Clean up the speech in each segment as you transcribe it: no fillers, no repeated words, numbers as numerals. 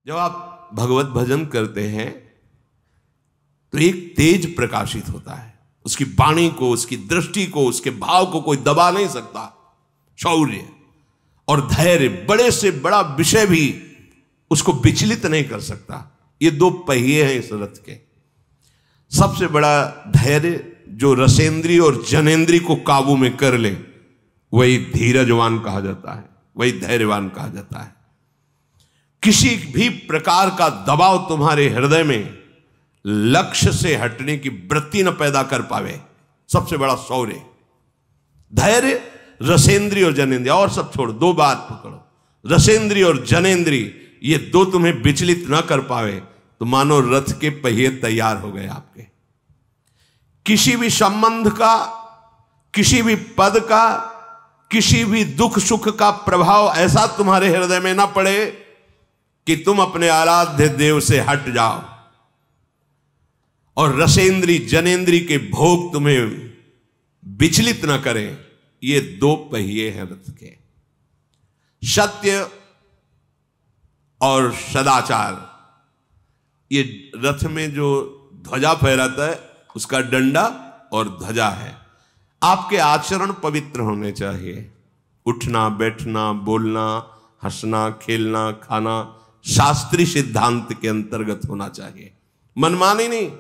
जब आप भगवत भजन करते हैं तो एक तेज प्रकाशित होता है, उसकी वाणी को, उसकी दृष्टि को, उसके भाव को कोई दबा नहीं सकता। शौर्य और धैर्य, बड़े से बड़ा विषय भी उसको विचलित नहीं कर सकता। ये दो पहिए हैं इस रथ के। सबसे बड़ा धैर्य जो रसेंद्री और जनेंद्री को काबू में कर ले, वही धीरजवान कहा जाता है, वही धैर्यवान कहा जाता है। किसी भी प्रकार का दबाव तुम्हारे हृदय में लक्ष्य से हटने की वृत्ति न पैदा कर पावे, सबसे बड़ा शौर्य। धैर्य, रसेंद्री और जनेंद्री, और सब छोड़, दो बात पकड़ो, रसेंद्री और जनेंद्री, ये दो तुम्हें विचलित न कर पावे तो मानो रथ के पहिए तैयार हो गए आपके। किसी भी संबंध का, किसी भी पद का, किसी भी दुख सुख का प्रभाव ऐसा तुम्हारे हृदय में ना पड़े कि तुम अपने आराध्य देव से हट जाओ, और रसेंद्री जनेंद्री के भोग तुम्हें विचलित ना करें। ये दो पहिए हैं रथ के। सत्य और सदाचार, ये रथ में जो ध्वजा फहराता है उसका डंडा और ध्वजा है। आपके आचरण पवित्र होने चाहिए। उठना, बैठना, बोलना, हंसना, खेलना, खाना शास्त्रीय सिद्धांत के अंतर्गत होना चाहिए। मनमानी नहीं,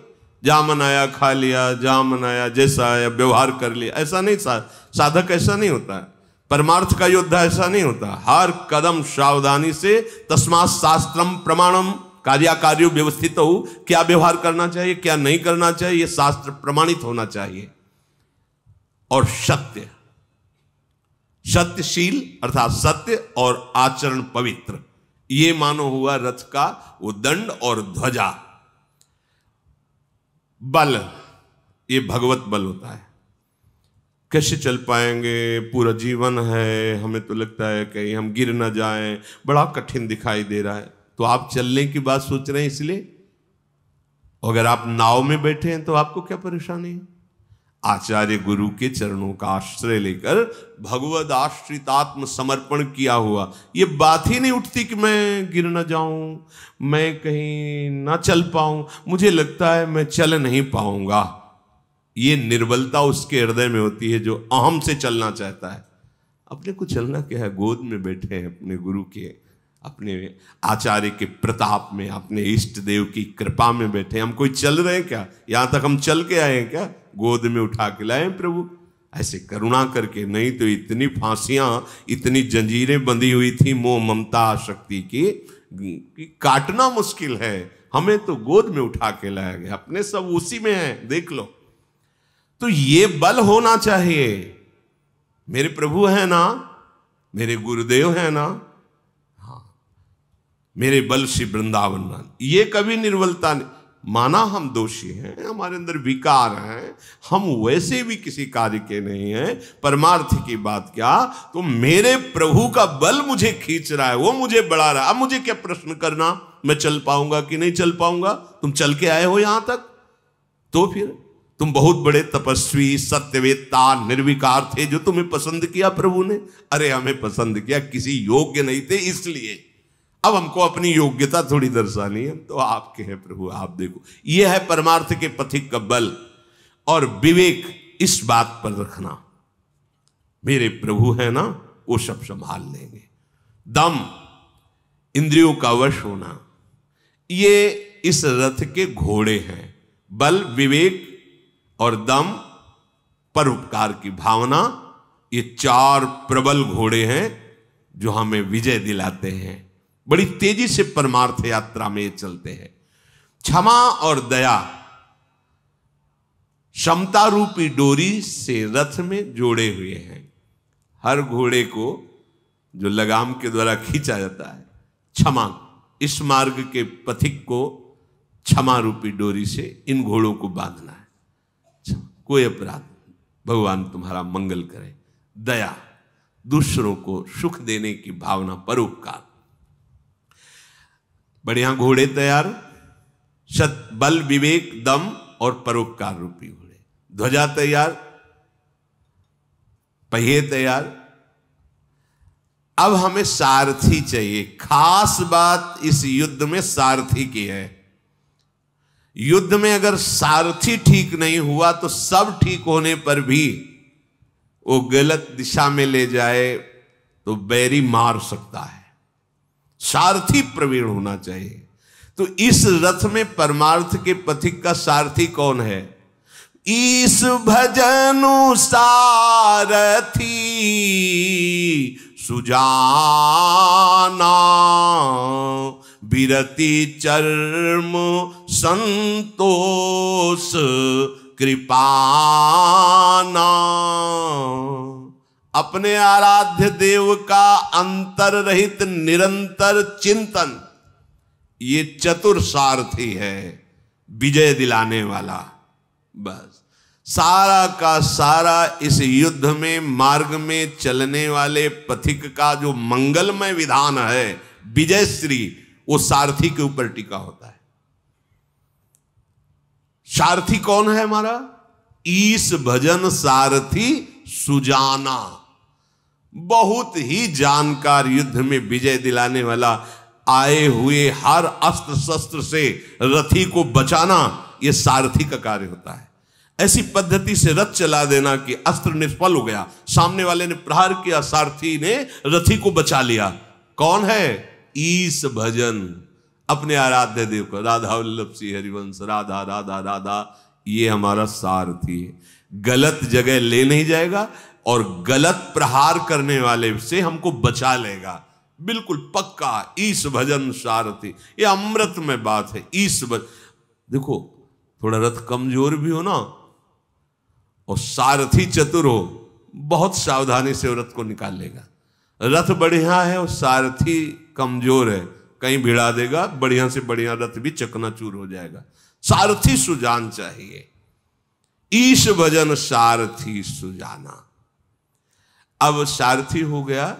जा मन आया खा लिया, जा मन आया जैसा आया व्यवहार कर लिया, ऐसा नहीं। साधक ऐसा नहीं होता है, परमार्थ का योद्धा ऐसा नहीं होता। हर कदम सावधानी से, तस्मात् शास्त्रम प्रमाणम कार्याकार्यो व्यवस्थित हो, क्या व्यवहार करना चाहिए, क्या नहीं करना चाहिए, यह शास्त्र प्रमाणित होना चाहिए। और सत्य, सत्यशील अर्थात सत्य और आचरण पवित्र, ये मानो हुआ रथ का वो दंड और ध्वजा। बल, ये भगवत बल होता है। कैसे चल पाएंगे, पूरा जीवन है, हमें तो लगता है कहीं हम गिर ना जाएं, बड़ा कठिन दिखाई दे रहा है, तो आप चलने की बात सोच रहे हैं इसलिए। अगर आप नाव में बैठे हैं तो आपको क्या परेशानी है? आचार्य गुरु के चरणों का आश्रय लेकर भगवद आश्रितात्म समर्पण किया हुआ, ये बात ही नहीं उठती कि मैं गिर न जाऊं, मैं कहीं ना चल पाऊं, मुझे लगता है मैं चल नहीं पाऊंगा। ये निर्बलता उसके हृदय में होती है जो अहम से चलना चाहता है। अपने को चलना क्या है, गोद में बैठे हैं अपने गुरु के, अपने आचार्य के प्रताप में, अपने इष्ट देव की कृपा में बैठे। हम कोई चल रहे हैं क्या? यहां तक हम चल के आए हैं क्या? गोद में उठा के लाए प्रभु, ऐसे करुणा करके। नहीं तो इतनी फांसियां, इतनी जंजीरें बंधी हुई थी मोह ममता आसक्ति की, काटना मुश्किल है। हमें तो गोद में उठा के लाया गया, अपने सब उसी में है, देख लो। तो ये बल होना चाहिए। मेरे प्रभु है ना, मेरे गुरुदेव है ना, हाँ, मेरे बल से वृंदावन, ये कभी निर्बलता नहीं। माना हम दोषी हैं, हमारे अंदर विकार हैं, हम वैसे भी किसी कार्य के नहीं हैं, परमार्थ की बात क्या, तो मेरे प्रभु का बल मुझे खींच रहा है, वो मुझे बढ़ा रहा है। अब मुझे क्या प्रश्न करना, मैं चल पाऊंगा कि नहीं चल पाऊंगा? तुम चल के आए हो यहां तक, तो फिर तुम बहुत बड़े तपस्वी, सत्यवेत्ता, निर्विकार थे, जो तुम्हें पसंद किया प्रभु ने। अरे हमें पसंद किया, किसी योग्य नहीं थे इसलिए। अब हमको अपनी योग्यता थोड़ी दर्शानी है, तो आपके हैं प्रभु, आप देखो। यह है परमार्थ के पथिक का बल और विवेक। इस बात पर रखना, मेरे प्रभु है ना, वो सब संभाल लेंगे। दम, इंद्रियों का वश होना, ये इस रथ के घोड़े हैं। बल, विवेक और दम, परोपकार की भावना, ये चार प्रबल घोड़े हैं जो हमें विजय दिलाते हैं। बड़ी तेजी से परमार्थ यात्रा में ये चलते हैं। क्षमा और दया समता रूपी डोरी से रथ में जोड़े हुए हैं। हर घोड़े को जो लगाम के द्वारा खींचा जाता है, क्षमा, इस मार्ग के पथिक को क्षमा रूपी डोरी से इन घोड़ों को बांधना है। कोई अपराध, भगवान तुम्हारा मंगल करे। दया, दूसरों को सुख देने की भावना, परोपकार। बढ़िया घोड़े तैयार, सत, बल, विवेक, दम और परोपकार रूपी घोड़े। ध्वजा तैयार, पहिए तैयार, अब हमें सारथी चाहिए। खास बात इस युद्ध में सारथी की है। युद्ध में अगर सारथी ठीक नहीं हुआ तो सब ठीक होने पर भी वो गलत दिशा में ले जाए तो बैरी मार सकता है। सारथी प्रवीण होना चाहिए। तो इस रथ में परमार्थ के पथिक का सारथी कौन है? ईस भजनु सारथी सुजाना, बिरति चर्म संतोष कृपाना। अपने आराध्य देव का अंतर रहित निरंतर चिंतन, ये चतुर सारथी है, विजय दिलाने वाला। बस सारा का सारा इस युद्ध में मार्ग में चलने वाले पथिक का जो मंगलमय विधान है, विजय श्री, वो सारथी के ऊपर टिका होता है। सारथी कौन है हमारा? ईश भजन सारथी सुजाना, बहुत ही जानकार, युद्ध में विजय दिलाने वाला। आए हुए हर अस्त्र शस्त्र से रथी को बचाना, यह सारथी का कार्य होता है। ऐसी पद्धति से रथ चला देना कि अस्त्र निष्फल हो गया, सामने वाले ने प्रहार किया, सारथी ने रथी को बचा लिया। कौन है? ईश भजन, अपने आराध्य देव को। राधा वल्लभ सिंह हरिवंश, राधा राधा राधा, ये हमारा सारथी है। गलत जगह ले नहीं जाएगा और गलत प्रहार करने वाले से हमको बचा लेगा, बिल्कुल पक्का। ईश भजन सारथी, ये अमृत में बात है। ईश भजन, देखो थोड़ा रथ कमजोर भी हो ना और सारथी चतुर हो, बहुत सावधानी से रथ को निकाल लेगा। रथ बढ़िया है और सारथी कमजोर है, कहीं भिड़ा देगा, बढ़िया से बढ़िया रथ भी चकनाचूर हो जाएगा। सारथी सुजान चाहिए। ईश भजन सारथी सुजाना। अब सारथी हो गया।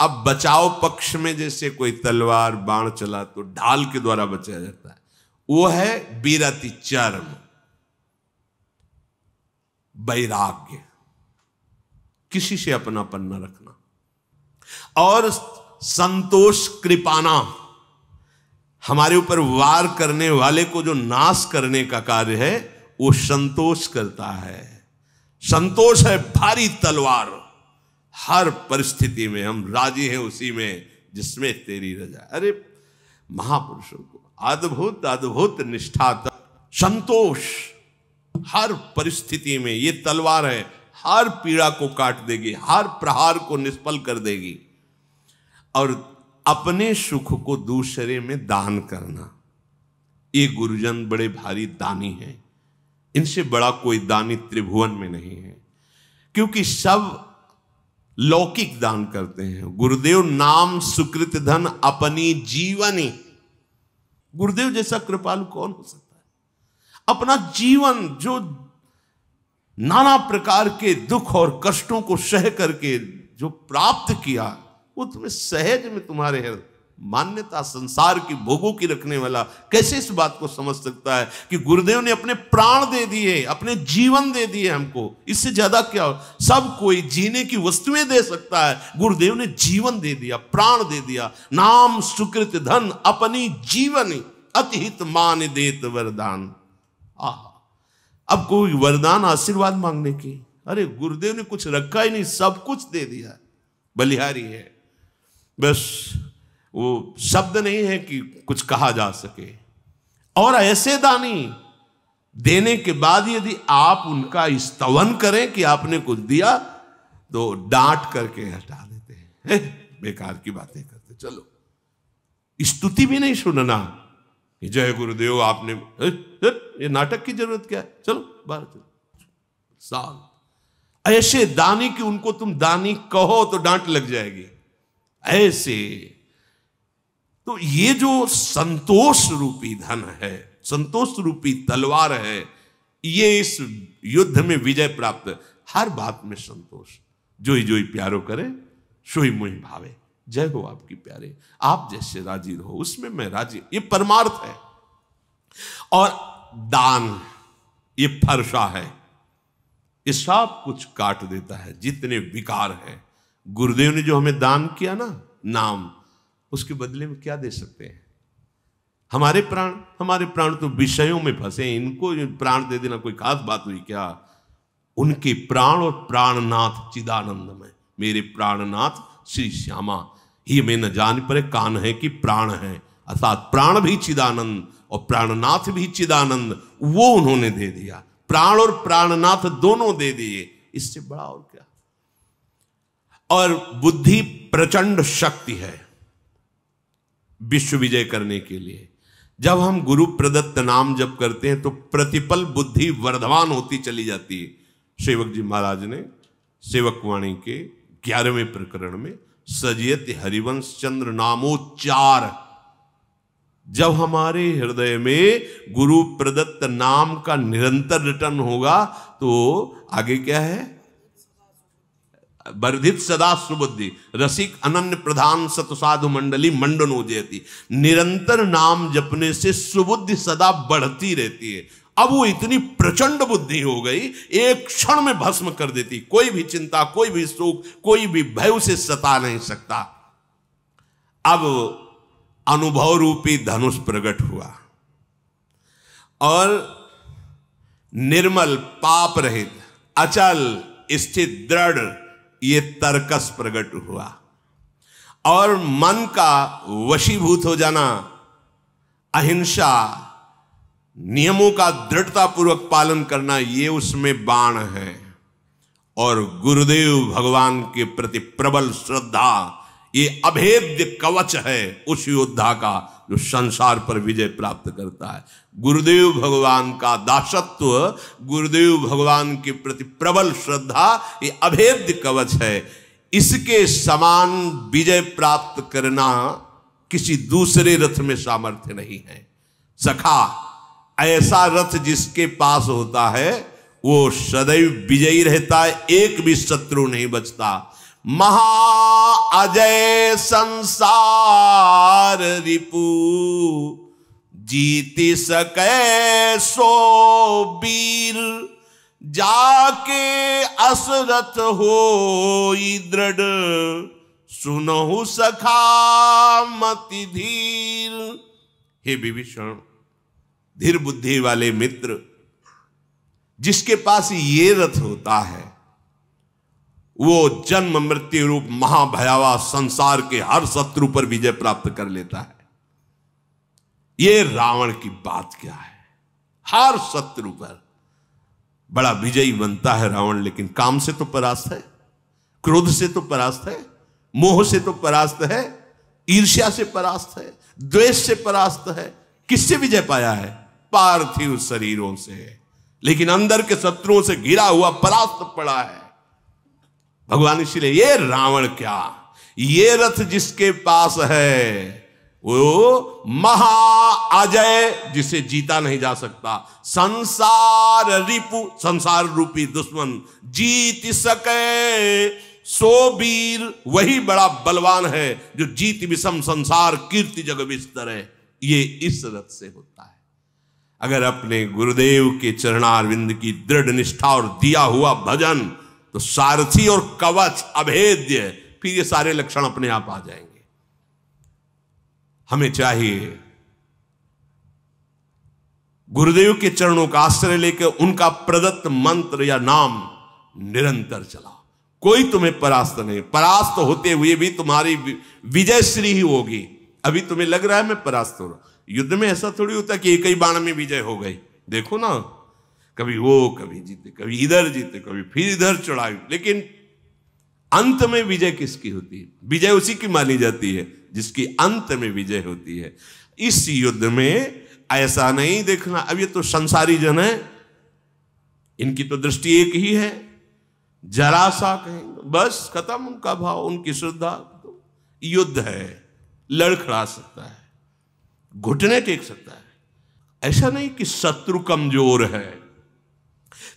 अब बचाव पक्ष में जैसे कोई तलवार बाण चला तो ढाल के द्वारा बचाया जाता है, वो है बिरति चर्म, वैराग्य, किसी से अपनापन न रखना। और संतोष कृपाना, हमारे ऊपर वार करने वाले को जो नाश करने का कार्य है वो संतोष करता है। संतोष है भारी तलवार, हर परिस्थिति में हम राजी हैं उसी में जिसमें तेरी रजा। अरे महापुरुषों को अद्भुत अद्भुत निष्ठा, संतोष हर परिस्थिति में। ये तलवार है, हर पीड़ा को काट देगी, हर प्रहार को निष्फल कर देगी। और अपने सुख को दूसरे में दान करना, ये गुरुजन बड़े भारी दानी हैं। इनसे बड़ा कोई दानी त्रिभुवन में नहीं है, क्योंकि सब लौकिक दान करते हैं। गुरुदेव नाम सुकृत धन अपनी जीवनी, गुरुदेव जैसा कृपालु कौन हो सकता है? अपना जीवन जो नाना प्रकार के दुख और कष्टों को सह करके जो प्राप्त किया, वो तुम्हें सहज में तुम्हारे है। मान्यता संसार की भोगों की रखने वाला कैसे इस बात को समझ सकता है कि गुरुदेव ने अपने प्राण दे दिए, अपने जीवन दे दिए हमको, इससे ज्यादा क्या हो? सब कोई जीने की वस्तुएं दे सकता है, गुरुदेव ने जीवन दे दिया, प्राण दे दिया। नाम सुकृत धन अपनी जीवनी, अतिहित मान देत वरदान। अब कोई वरदान आशीर्वाद मांगने की, अरे गुरुदेव ने कुछ रखा ही नहीं, सब कुछ दे दिया। बलिहारी है, बस वो शब्द नहीं है कि कुछ कहा जा सके। और ऐसे दानी देने के बाद यदि आप उनका स्तवन करें कि आपने कुछ दिया, तो डांट करके हटा देते हैं, बेकार की बातें करते। चलो स्तुति भी नहीं सुनना कि जय गुरुदेव आपने, ये नाटक की जरूरत क्या है? चलो बाहर चलो। साल ऐसे दानी कि उनको तुम दानी कहो तो डांट लग जाएगी, ऐसे। तो ये जो संतोष रूपी धन है, संतोष रूपी तलवार है, ये इस युद्ध में विजय प्राप्त। हर बात में संतोष, जोई जोई प्यारो करे सोई मोहि भावे। जय हो आपकी प्यारे, आप जैसे राजी रहो उसमें मैं राजी, ये परमार्थ है। और दान, ये फरसा है, ये सब कुछ काट देता है जितने विकार है। गुरुदेव ने जो हमें दान किया ना नाम, उसके बदले में क्या दे सकते हैं? हमारे प्राण तो विषयों में फंसे, इनको प्राण दे देना कोई खास बात हुई क्या? उनके प्राण और प्राणनाथ चिदानंद में, मेरे प्राणनाथ श्री श्यामा ही में न जान पड़े कान है कि प्राण है, अर्थात प्राण भी चिदानंद और प्राणनाथ भी चिदानंद, वो उन्होंने दे दिया। प्राण और प्राणनाथ दोनों दे दिए, इससे बड़ा और क्या? और बुद्धि प्रचंड शक्ति है विश्व विजय करने के लिए। जब हम गुरु प्रदत्त नाम जप करते हैं तो प्रतिपल बुद्धि वर्धमान होती चली जाती है। सेवक जी महाराज ने सेवक वाणी के 11वें प्रकरण में सजियत हरिवंश चंद्र नामोच्चार, जब हमारे हृदय में गुरु प्रदत्त नाम का निरंतर रिटर्न होगा तो आगे क्या है? वर्धित सदा सुबुद्धि रसिक अनन्य प्रधान सत साधु मंडली मंडनो जयति। निरंतर नाम जपने से सुबुद्धि सदा बढ़ती रहती है। अब वो इतनी प्रचंड बुद्धि हो गई, एक क्षण में भस्म कर देती। कोई भी चिंता, कोई भी शोक, कोई भी भय उसे सता नहीं सकता। अब अनुभव रूपी धनुष प्रकट हुआ और निर्मल पाप रहित अचल स्थित दृढ़ ये तर्कस प्रकट हुआ और मन का वशीभूत हो जाना, अहिंसा, नियमों का दृढ़तापूर्वक पालन करना, ये उसमें बाण है। और गुरुदेव भगवान के प्रति प्रबल श्रद्धा, ये अभेद्य कवच है उस योद्धा का जो संसार पर विजय प्राप्त करता है। गुरुदेव भगवान का दासत्व, गुरुदेव भगवान के प्रति प्रबल श्रद्धा, ये अभेद्य कवच है। इसके समान विजय प्राप्त करना किसी दूसरे रथ में सामर्थ्य नहीं है। सखा, ऐसा रथ जिसके पास होता है वो सदैव विजयी रहता है, एक भी शत्रु नहीं बचता। महा अजय संसार रिपु जीति सकै सो वीर, जाके असरथ होई दृढ़ सुनहु सखा मति धीर। हे विभीषण, धीर बुद्धि वाले मित्र, जिसके पास ये रथ होता है वो जन्म मृत्यु रूप महाभयावह संसार के हर शत्रु पर विजय प्राप्त कर लेता है। ये रावण की बात क्या है? हर शत्रु पर बड़ा विजयी बनता है रावण, लेकिन काम से तो परास्त है, क्रोध से तो परास्त है, मोह से तो परास्त है, ईर्ष्या से परास्त है, द्वेष से परास्त है। किससे विजय पाया है? पार्थिव शरीरों से, लेकिन अंदर के शत्रुओं से घिरा हुआ परास्त पड़ा है। भगवान इसलिए ये रावण क्या, ये रथ जिसके पास है वो महा अजय, जिसे जीता नहीं जा सकता। संसार रिपु, संसार रूपी दुश्मन जीत सके सो वीर, वही बड़ा बलवान है जो जीत विषम संसार कीर्ति जग विस्तर है। ये इस रथ से होता है। अगर अपने गुरुदेव के चरणारविंद की दृढ़ निष्ठा और दिया हुआ भजन, तो सारथी और कवच अभेद्य, फिर ये सारे लक्षण अपने आप आ जाएंगे। हमें चाहिए गुरुदेव के चरणों का आश्रय लेकर उनका प्रदत्त मंत्र या नाम निरंतर चलाओ। कोई तुम्हें परास्त नहीं, परास्त होते हुए भी तुम्हारी विजय श्री ही होगी। अभी तुम्हें लग रहा है मैं परास्त हो रहा, युद्ध में ऐसा थोड़ी होता कि एक ही बाण में विजय हो गई। देखो ना, कभी वो कभी जीते, कभी इधर जीते, कभी फिर इधर चढ़ाई, लेकिन अंत में विजय किसकी होती है? विजय उसी की मानी जाती है जिसकी अंत में विजय होती है। इस युद्ध में ऐसा नहीं देखना अब ये तो संसारी जन है, इनकी तो दृष्टि एक ही है, जरा सा कहेंगे बस खत्म उनका भाव, उनकी श्रद्धा। तो युद्ध है, लड़खड़ा सकता है, घुटने टेक सकता है। ऐसा नहीं कि शत्रु कमजोर है।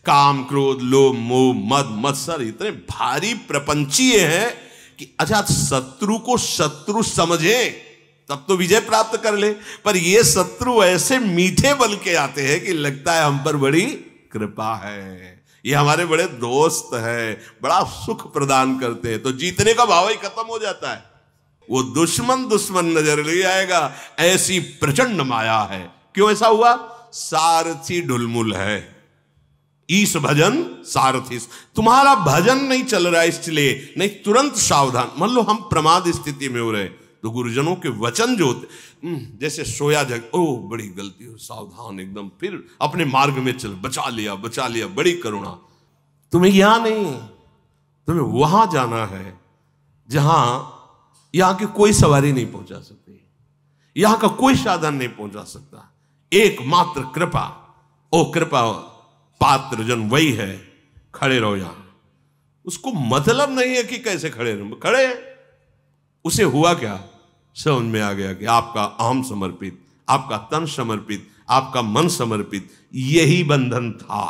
काम क्रोध लोभ मोह मद मत्सर इतने भारी प्रपंचीय हैं कि अच्छा शत्रु को शत्रु समझे तब तो विजय प्राप्त कर ले, पर ये शत्रु ऐसे मीठे बल के आते हैं कि लगता है हम पर बड़ी कृपा है। ये हमारे बड़े दोस्त हैं, बड़ा सुख प्रदान करते हैं, तो जीतने का भाव ही खत्म हो जाता है। वो दुश्मन दुश्मन नजर नहीं आएगा, ऐसी प्रचंड माया है। क्यों ऐसा हुआ? सारथी ढुलमुल है। ईश भजन सारथी, तुम्हारा भजन नहीं चल रहा है, इसलिए नहीं, तुरंत सावधान। मान लो हम प्रमाद स्थिति में हो रहे, तो गुरुजनों के वचन जो होते, जैसे सोया जग, ओ बड़ी गलती हो, सावधान एकदम, फिर अपने मार्ग में चल, बचा लिया बचा लिया, बड़ी करुणा। तुम्हें यहां नहीं, तुम्हें वहां जाना है जहां यहां की कोई सवारी नहीं पहुंचा सकती, यहां का कोई साधन नहीं पहुंचा सकता। एकमात्र कृपा, ओ कृपा पात्र जन वही है, खड़े रहो यहां। उसको मतलब नहीं है कि कैसे खड़े रहो, खड़े हैं। उसे हुआ क्या? समझ में आ गया कि आपका अहम समर्पित, आपका तन समर्पित, आपका मन समर्पित, यही बंधन था।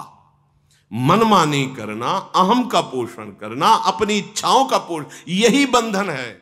मनमानी करना, अहम का पोषण करना, अपनी इच्छाओं का पोषण, यही बंधन है।